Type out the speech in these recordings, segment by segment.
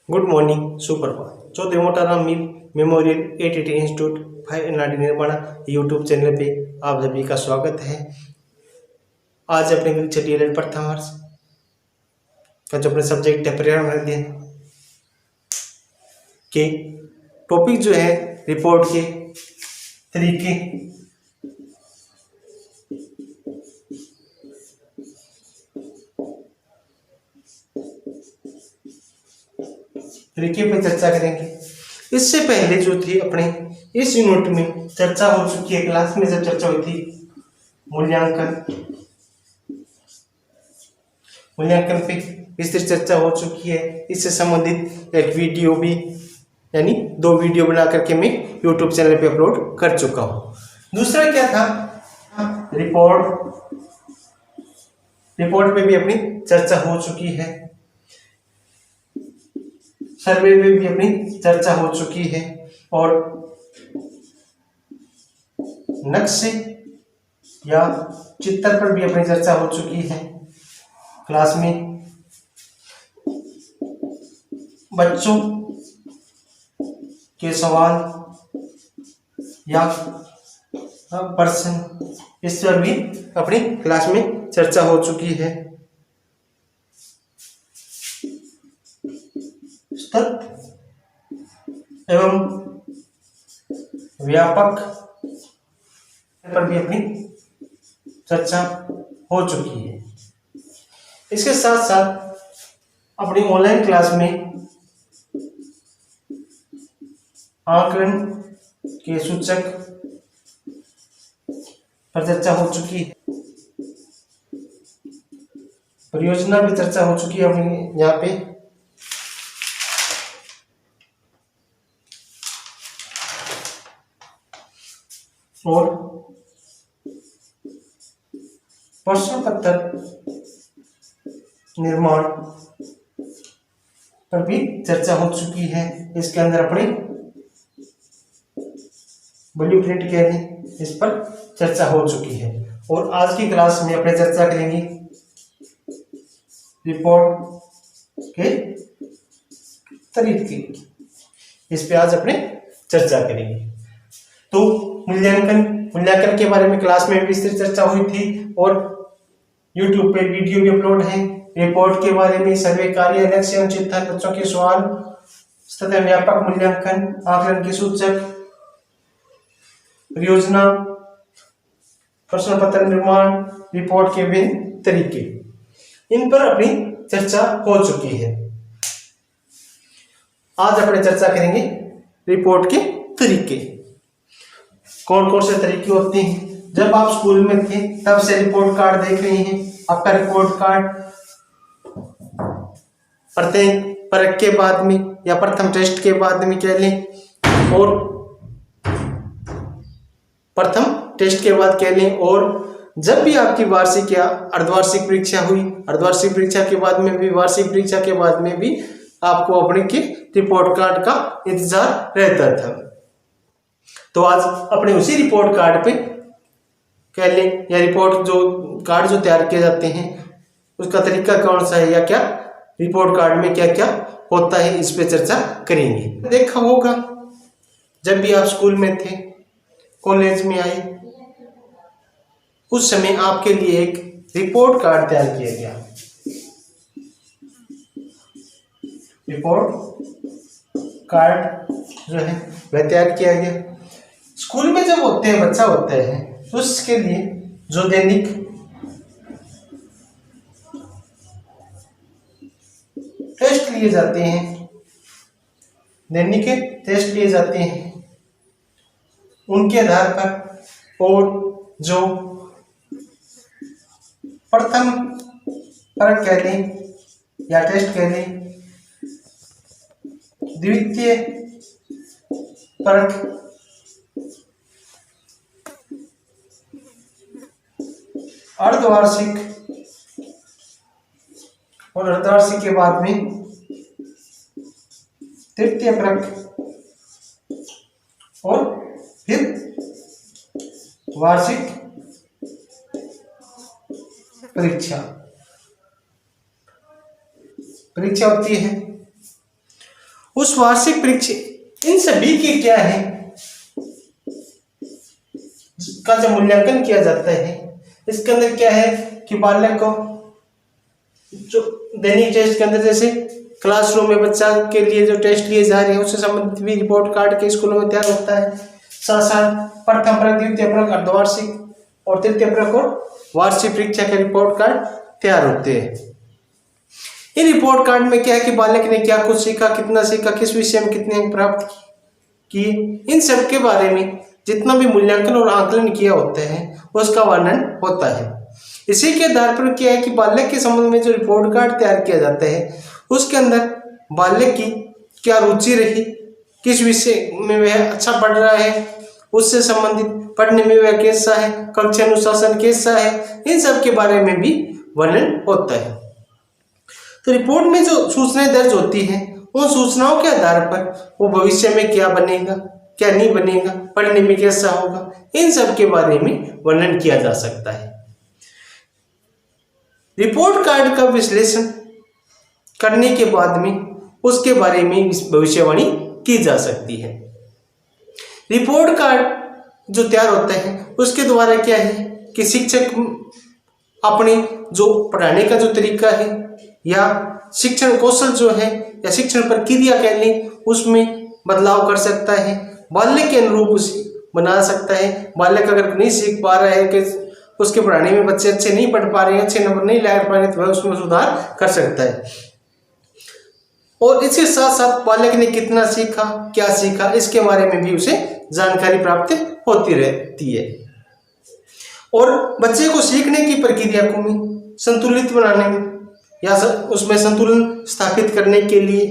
Good morning सुप्रभात। Chaudhary Motaram Mir memorial ATT institute 5 निर्माण YouTube channel पे आप सभी का स्वागत है। आज अपने कक्षा डी प्रथम वर्ष का जो अपने सब्जेक्ट है पर्यावरण अध्ययन के टॉपिक जो है रिपोर्ट के तरीके पर चर्चा करेंगे। इससे पहले जो थी अपने इस यूनिट में चर्चा हो चुकी है, क्लास में जब चर्चा हुई थी मूल्यांकन पे विस्तृत चर्चा हो चुकी है। इससे संबंधित एक वीडियो भी यानी 2 वीडियो बना करके मैं यूट्यूब चैनल पे अपलोड कर चुका हूँ। दूसरा क्या था, रिपोर्ट पे भी अपनी चर्चा हो चुकी है। सर्वे में भी अपनी चर्चा हो चुकी है और नक्शे या चित्र पर भी अपनी चर्चा हो चुकी है। क्लास में बच्चों के सवाल या प्रश्न इस पर भी अपनी क्लास में चर्चा हो चुकी है। एवं व्यापक पर भी अपनी चर्चा हो चुकी है। इसके साथ साथ अपनी ऑनलाइन क्लास में आकलन के सूचक पर चर्चा हो चुकी है। परियोजना भी चर्चा हो चुकी है अपनी यहाँ पे। और प्रश्न पत्र निर्माण पर भी चर्चा हो चुकी है। इसके अंदर अपने ब्लूप्रिंट कह लें, इस पर चर्चा हो चुकी है। और आज की क्लास में अपने चर्चा करेंगे रिपोर्ट के तरीके, इस पे आज अपने चर्चा करेंगे। तो मूल्यांकन के बारे में क्लास में विस्तृत चर्चा हुई थी और YouTube पे वीडियो भी अपलोड है। रिपोर्ट के बारे में सर्वे कार्य, लक्ष्य, चिंतन, बच्चों के सवाल तथा व्यापक मूल्यांकन, आकलन के सूचक, परियोजना, प्रश्न पत्र निर्माण, रिपोर्ट के विभिन्न तरीके, इन पर अपनी चर्चा हो चुकी है। आज अपने चर्चा करेंगे रिपोर्ट के तरीके। कौन कौन से तरीके होते हैं। जब आप स्कूल में थे तब से रिपोर्ट कार्ड देख रहे हैं। आपका रिपोर्ट कार्ड प्रत्येक परख के बाद में या प्रथम टेस्ट के बाद में कह लें और प्रथम टेस्ट के बाद कह लें, और जब भी आपकी वार्षिक या अर्धवार्षिक परीक्षा हुई, अर्धवार्षिक परीक्षा के बाद में भी, वार्षिक परीक्षा के बाद में भी आपको अपने के रिपोर्ट कार्ड का इंतजार रहता था। तो आज अपने उसी रिपोर्ट कार्ड पे कह लें या रिपोर्ट जो कार्ड जो तैयार किए जाते हैं उसका तरीका कौन सा है या क्या रिपोर्ट कार्ड में क्या क्या होता है, इस पे चर्चा करेंगे। देखा होगा जब भी आप स्कूल में थे, कॉलेज में आए, उस समय आपके लिए एक रिपोर्ट कार्ड तैयार किया गया। रिपोर्ट कार्ड जो है वह तैयार किया गया। स्कूल में जब होते हैं, बच्चा होता है, तो उसके लिए जो दैनिक टेस्ट लिए जाते हैं, दैनिक टेस्ट लिए जाते हैं, उनके आधार पर और जो प्रथम परख कह लें या टेस्ट कह लें, द्वितीय परख, अर्धवार्षिक और अर्धवार्षिक के बाद में तृतीय परख और फिर वार्षिक परीक्षा होती है। उस वार्षिक परीक्षा, इन सभी के क्या है का जब मूल्यांकन किया जाता है, इसके अंदर क्या है कि बालक को जो दैनिक टेस्ट के अंदर जैसे क्लासरूम में बच्चा के लिए जो टेस्ट लिए जा रहे हैं उससे संबंधित भी रिपोर्ट कार्ड के स्कूलों में तैयार होता है। साथ साथ प्रथम परक, द्वितीय परक, अर्धवार्षिक और तृतीय परक और वार्षिक परीक्षा के रिपोर्ट कार्ड तैयार होते हैं। इन रिपोर्ट कार्ड में क्या है कि बालक ने क्या कुछ सीखा, कितना सीखा, किस विषय में कितने अंक प्राप्त किए, इन सब के बारे में जितना भी मूल्यांकन और आकलन किया होता है उसका वर्णन होता है। इसी के आधार पर क्या है कि बालक के संबंध में जो रिपोर्ट कार्ड तैयार किया जाता है उसके अंदर बालक की क्या रुचि रही, किस विषय में वह अच्छा पढ़ रहा है, उससे संबंधित पढ़ने में वह कैसा है, कक्षा अनुशासन कैसा है, इन सब के बारे में भी वर्णन होता है। तो रिपोर्ट में जो सूचनाएं दर्ज होती हैं उन सूचनाओं के आधार पर वो भविष्य में क्या बनेगा, क्या नहीं बनेगा, पढ़ने में कैसा होगा, इन सब के बारे में वर्णन किया जा सकता है। रिपोर्ट कार्ड का विश्लेषण करने के बाद में उसके बारे में भविष्यवाणी की जा सकती है। रिपोर्ट कार्ड जो तैयार होता है उसके द्वारा क्या है कि शिक्षक अपने जो पढ़ाने का जो तरीका है या शिक्षण कौशल जो है या शिक्षण प्रक्रिया कह लें उसमें बदलाव कर सकता है, बालक के अनुरूप उसे बना सकता है। बालक अगर नहीं सीख पा रहा है कि उसके पढ़ाने में बच्चे अच्छे नहीं पढ़ पा रहे हैं, अच्छे नंबर नहीं ला पा रहे, तो वह उसमें सुधार कर सकता है। और इसके साथ साथ बालक ने कितना सीखा, क्या सीखा, इसके बारे में भी उसे जानकारी प्राप्त होती रहती है। और बच्चे को सीखने की प्रक्रिया को में संतुलित बनाने में या उसमें संतुलन स्थापित करने के लिए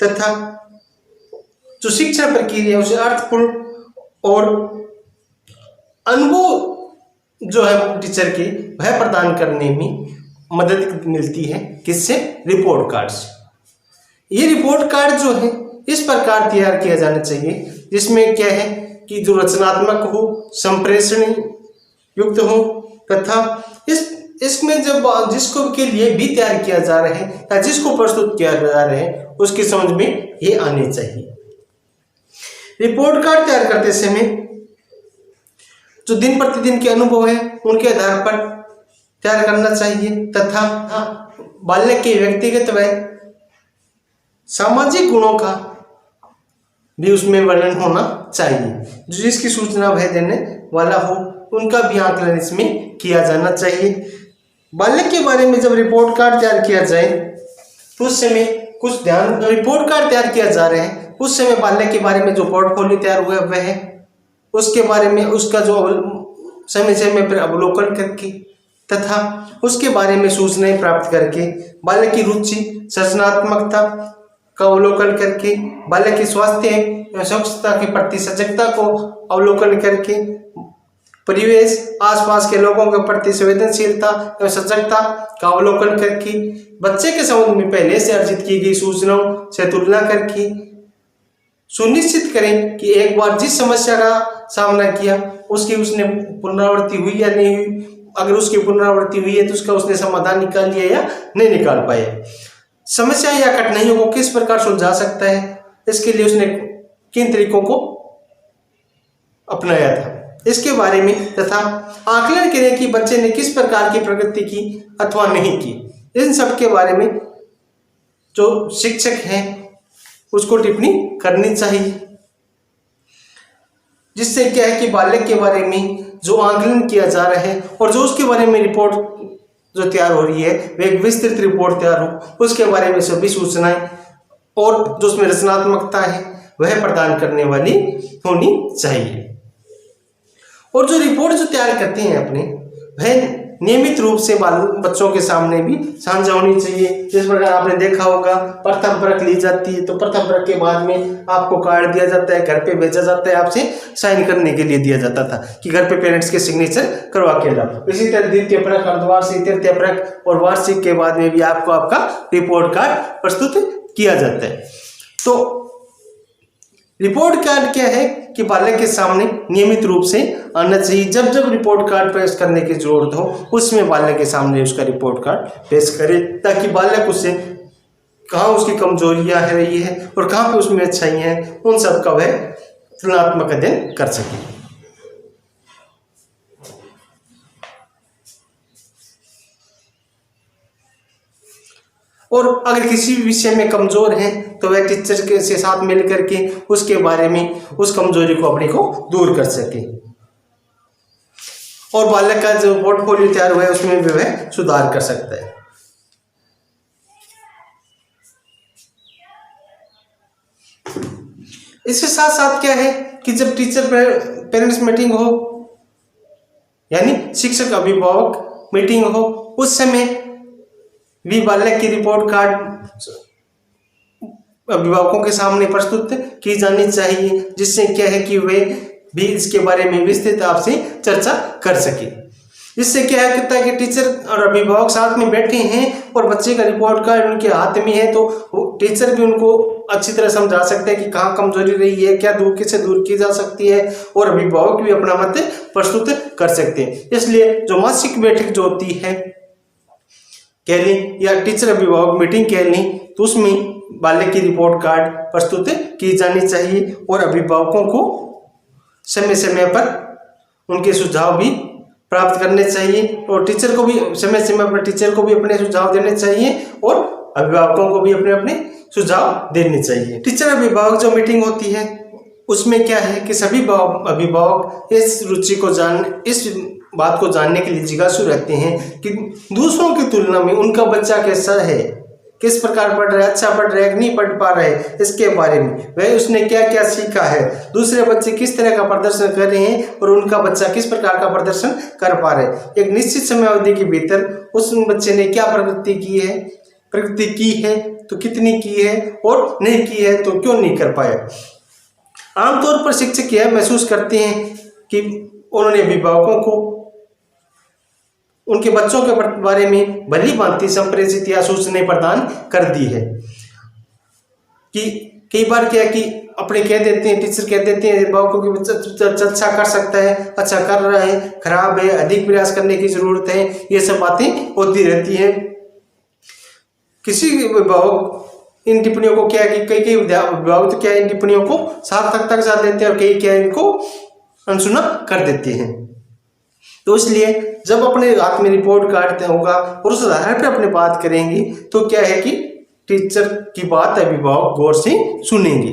तथा जो शिक्षा प्रक्रिया उसे अर्थपूर्ण और अनुभव जो है टीचर की वह प्रदान करने में मदद मिलती है। किससे? रिपोर्ट कार्ड से। ये रिपोर्ट कार्ड जो है इस प्रकार तैयार किया जाना चाहिए जिसमें क्या है कि जो रचनात्मक हो, संप्रेषण युक्त हो तथा इसमें जब जिसको के लिए भी तैयार किया जा रहा है या जिसको प्रस्तुत किया जा रहा है उसकी समझ में ये आनी चाहिए। रिपोर्ट कार्ड तैयार करते समय जो दिन प्रतिदिन के अनुभव है उनके आधार पर तैयार करना चाहिए तथा बालक के व्यक्तिगत व सामाजिक गुणों का भी उसमें वर्णन होना चाहिए। जो जिसकी सूचना वह देने वाला हो उनका भी आकलन इसमें किया जाना चाहिए। बालक के बारे में जब रिपोर्ट कार्ड तैयार किया जाए तो उस समय कुछ ध्यान, रिपोर्ट कार्ड तैयार किया जा रहा है उस समय बालक के बारे में जो पोर्टफोलियो तैयार हुआ वह है उसके बारे में उसका जो समय समय पर अवलोकन करके तथा उसके बारे में सूचनाएं प्राप्त करके बालक की रुचि, सृजनात्मकता का अवलोकन करके बालक की स्वास्थ्य एवं स्वच्छता के प्रति सजगता को अवलोकन करके परिवेश, आसपास के लोगों के प्रति संवेदनशीलता एवं सजगता का अवलोकन करके बच्चे के संबंध में पहले से अर्जित की गई सूचनाओं से तुलना करके सुनिश्चित करें कि एक बार जिस समस्या का सामना किया उसने पुनरावृत्ति हुई या नहीं हुई। अगर उसकी पुनरावृत्ति हुई है तो उसका उसने समाधान निकाल लिया या नहीं निकाल पाया। समस्या या कठिनाइयों को किस प्रकार सुलझा सकता है, इसके लिए उसने किन तरीकों को अपनाया था, इसके बारे में तथा आकलन करें कि बच्चे ने किस प्रकार की प्रगति की अथवा नहीं की। इन सब के बारे में जो शिक्षक हैं उसको टिप्पणी करनी चाहिए, जिससे क्या है कि बालक के बारे में जो आकलन किया जा रहा है और जो उसके बारे में रिपोर्ट जो तैयार हो रही है वह एक विस्तृत रिपोर्ट तैयार हो, उसके बारे में सभी सूचनाएं और जो उसमें रचनात्मकता है वह प्रदान करने वाली होनी चाहिए। और जो रिपोर्ट जो तैयार करते हैं अपने वह नियमित रूप से बच्चों के सामने भी साझा होनी चाहिए। जिस प्रकार आपने देखा होगा प्रथम परख ली जाती है तो प्रथम परख के बाद में आपको कार्ड दिया जाता है, घर पे भेजा जाता है, आपसे साइन करने के लिए दिया जाता था कि घर पे पेरेंट्स के सिग्नेचर करवा के लाओ। इसी तरह द्वितीय परख, अर्धवार्षिक, तृतीय परख और वार्षिक के बाद में भी आपको आपका रिपोर्ट कार्ड प्रस्तुत किया जाता है। तो रिपोर्ट कार्ड क्या है कि बालक के सामने नियमित रूप से आना चाहिए। जब जब रिपोर्ट कार्ड पेश करने की जरूरत हो उसमें बालक के सामने उसका रिपोर्ट कार्ड पेश करे ताकि बालक उसे कहाँ उसकी कमजोरियां है रही है और कहाँ पे उसमें अच्छाई हैं, उन सब का वह तुलनात्मक अध्ययन कर सके। और अगर किसी भी विषय में कमजोर है तो वह टीचर के साथ मिल करके उसके बारे में उस कमजोरी को अपने को दूर कर सके और बालक का जो पोर्टफोलियो तैयार हुआ है उसमें भी वह सुधार कर सकता है। इसके साथ साथ क्या है कि जब टीचर पेरेंट्स मीटिंग हो यानी शिक्षक अभिभावक मीटिंग हो, उस समय भी बालक की रिपोर्ट कार्ड अभिभावकों के सामने प्रस्तुत की जानी चाहिए, जिससे क्या है कि वे भी इसके बारे में विस्तृत आपसे चर्चा कर सके। इससे क्या है कि टीचर और अभिभावक साथ में बैठे हैं और बच्चे का रिपोर्ट कार्ड उनके हाथ में है तो टीचर भी उनको अच्छी तरह समझा सकते हैं कि कहाँ कमजोरी रही है, क्या कैसे दूर की जा सकती है, और अभिभावक भी अपना मत प्रस्तुत कर सकते हैं। इसलिए जो मासिक बैठक जो होती है कह लें या टीचर अभिभावक मीटिंग कह लें, तो उसमें बालक की रिपोर्ट कार्ड प्रस्तुत की जानी चाहिए और अभिभावकों को समय समय पर उनके सुझाव भी प्राप्त करने चाहिए और टीचर को भी समय समय पर टीचर को भी अपने सुझाव देने चाहिए और अभिभावकों को भी अपने अपने सुझाव देने चाहिए। टीचर अभिभावक जो मीटिंग होती है उसमें क्या है कि सभी अभिभावक इस बात को जानने के लिए जिज्ञासु रहते हैं कि दूसरों की तुलना में उनका बच्चा कैसा है, किस प्रकार पढ़ रहा है, अच्छा पढ़ रहा है, नहीं पढ़ पा रहा है, इसके बारे में वह उसने क्या क्या सीखा है, दूसरे बच्चे किस तरह का प्रदर्शन कर रहे हैं और उनका बच्चा किस प्रकार का प्रदर्शन कर पा रहे हैं। एक निश्चित समय अवधि के भीतर उस बच्चे ने क्या प्रगति की है तो कितनी की है और नहीं की है तो क्यों नहीं कर पाया। आमतौर पर शिक्षक यह महसूस करते हैं कि उन्होंने अभिभावकों को उनके बच्चों के बारे में भली भांति संप्रेषित या सूचनाएं प्रदान कर दी है कि कई बार क्या है कि अपने कह देते हैं, टीचर कह देते हैं अभिभावकों की बच्चा अच्छा कर सकता है, अच्छा कर रहा है, खराब है, अधिक प्रयास करने की जरूरत है, ये सब बातें होती रहती हैं। किसी अभिभावक इन टिप्पणियों को क्या है कि कई अभिभावक तो क्या इन टिप्पणियों को सार्थक तक जा देते हैं और कई क्या इनको अनसुना कर देते हैं। तो इसलिए जब अपने हाथ में रिपोर्ट कार्ड होगा और उस आधार पर अपने बात करेंगे तो क्या है कि टीचर की बात अभिभावक गौर से सुनेंगे।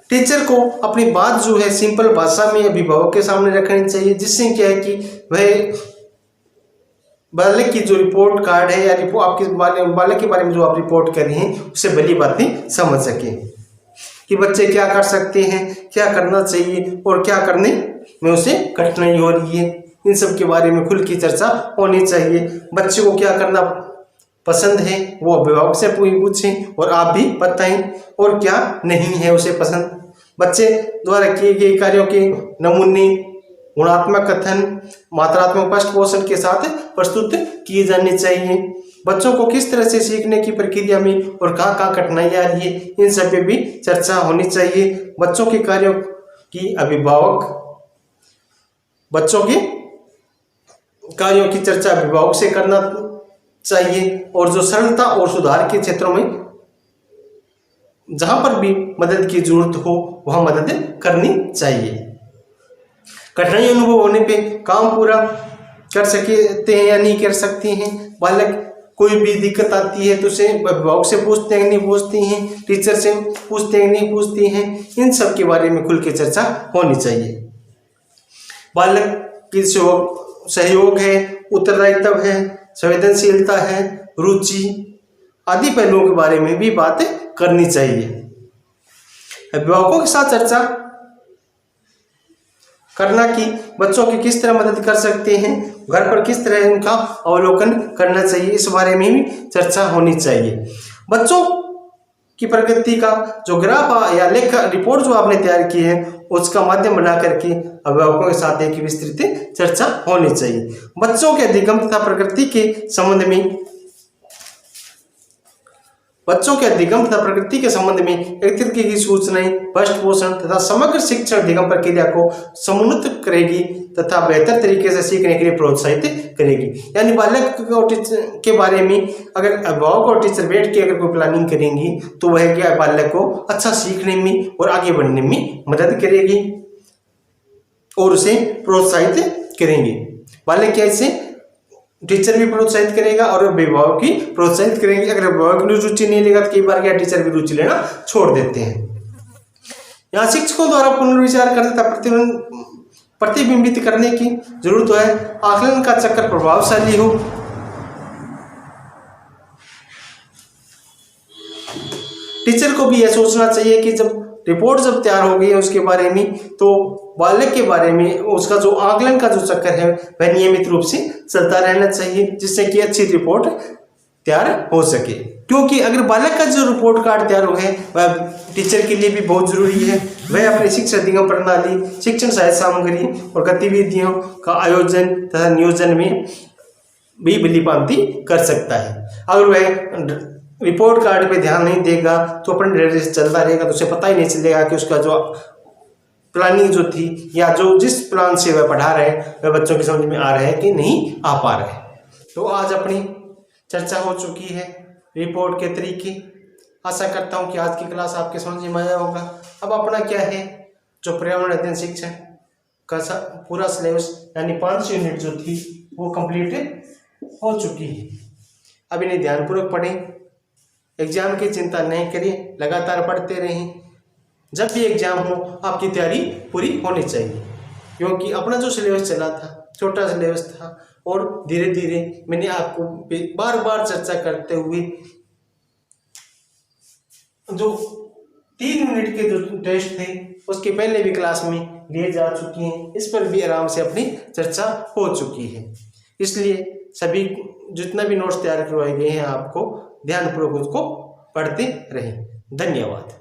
टीचर को अपनी बात जो है सिंपल भाषा में अभिभावक के सामने रखनी चाहिए, जिससे क्या है कि वह बालक की जो रिपोर्ट कार्ड है या आपके बालक के बारे में जो आप रिपोर्ट कर रहे हैं उससे भली बातें समझ सकें कि बच्चे क्या कर सकते हैं, क्या करना चाहिए और क्या करने में उसे कठिनाई हो रही है। इन सब के बारे में खुल की चर्चा होनी चाहिए। बच्चे को क्या करना पसंद है वो अभिभावक से पूछें और आप भी बताएं और क्या नहीं है उसे पसंद। बच्चे द्वारा किए गए कार्यों के नमूने गुणात्मक कथन मात्रात्मक स्पष्ट पोषण के साथ प्रस्तुत किए जाने चाहिए। बच्चों को किस तरह से सीखने की प्रक्रिया में और कहाँ कहाँ कठिनाइयाँ आ रही है इन सब पे भी चर्चा होनी चाहिए। बच्चों के कार्यों की बच्चों के कार्यों की चर्चा अभिभावक से करना चाहिए और जो सरलता और सुधार के क्षेत्रों में जहां पर भी मदद की जरूरत हो वहां मदद करनी चाहिए। कठिनाई अनुभव होने पे काम पूरा कर सकते हैं या नहीं कर सकते हैं। बालक कोई भी दिक्कत आती है तो उसे अभिभावक से पूछते हैं नहीं पूछती हैं, टीचर से पूछते हैं नहीं पूछती हैं। इन सब के बारे में खुल के चर्चा होनी चाहिए। बालक की सहयोग है, उत्तरदायित्व है, संवेदनशीलता है, रुचि आदि पहलुओं के बारे में भी बात करनी चाहिए। अभिभावकों के साथ चर्चा करना कि बच्चों की किस तरह मदद कर सकते हैं, घर पर किस तरह उनका अवलोकन करना चाहिए, इस बारे में भी चर्चा होनी चाहिए। बच्चों की प्रगति का जो ग्राफ या लेख रिपोर्ट जो आपने तैयार की है उसका माध्यम बना करके अभिभावकों के साथ एक विस्तृत चर्चा होनी चाहिए। बच्चों के अधिगम तथा प्रगति के संबंध में बच्चों के अधिगम तथा प्रकृति के संबंध में एकत्रित की गई सूचनाएं पृष्ठ पोषण तथा समग्र शिक्षण अधिगम प्रक्रिया को समुन्नत करेगी तथा बेहतर तरीके से सीखने के लिए प्रोत्साहित करेगी। यानी बालक के बारे में अगर अभिभावक और टीचर बैठ के अगर कोई प्लानिंग करेंगी तो वह क्या बालक को अच्छा सीखने में और आगे बढ़ने में मदद करेगी और उसे प्रोत्साहित करेंगे। बालक कैसे टीचर भी प्रोत्साहित करेगा और अभिभावक भी प्रोत्साहित करेंगे। अगर अभिभावक की रुचि नहीं लेगा तो कई बार क्या टीचर भी रुचि लेना छोड़ देते हैं। यहाँ शिक्षकों द्वारा पुनर्विचार करने तथा प्रतिबिंबित करने की जरूरत है। आकलन का चक्र प्रभावशाली हो। टीचर को भी यह सोचना चाहिए कि जब रिपोर्ट जब तैयार हो गई है उसके बारे में तो बालक के बारे में उसका जो आकलन का जो चक्कर है वह नियमित रूप से चलता रहना चाहिए जिससे कि अच्छी रिपोर्ट तैयार हो सके। क्योंकि अगर बालक का जो रिपोर्ट कार्ड तैयार हो है वह टीचर के लिए भी बहुत जरूरी है। वह अपनी शिक्षा अधिगम प्रणाली, शिक्षण सहायता सामग्री और गतिविधियों का आयोजन तथा नियोजन में भी भलीभांति कर सकता है। अगर वह रिपोर्ट कार्ड पे ध्यान नहीं देगा तो अपन धीरे से चलता रहेगा तो उसे पता ही नहीं चलेगा कि उसका जो प्लानिंग जो थी या जो जिस प्लान से वह पढ़ा रहे वह बच्चों की समझ में आ रहा है कि नहीं आ पा रहा है। तो आज अपनी चर्चा हो चुकी है रिपोर्ट के तरीके। आशा करता हूँ कि आज की क्लास आपके समझ में आया होगा। अब अपना क्या है जो पर्यावरण अध्ययन शिक्षण का पूरा सिलेबस यानी 5 यूनिट जो थी वो कंप्लीट हो चुकी है। अब इन्हें ध्यानपूर्वक पढ़ें। एग्जाम की चिंता नहीं करें, लगातार पढ़ते रहें। जब भी एग्जाम हो आपकी तैयारी पूरी होनी चाहिए क्योंकि अपना जो सिलेबस चला था छोटा सिलेबस था और धीरे धीरे मैंने आपको बार बार चर्चा करते हुए जो 3 यूनिट के जो टेस्ट थे उसके पहले भी क्लास में लिए जा चुके हैं। इस पर भी आराम से अपनी चर्चा हो चुकी है। इसलिए सभी जितना भी नोट्स तैयार करवाए गए हैं आपको ध्यानपूर्वक उसको पढ़ते रहें। धन्यवाद।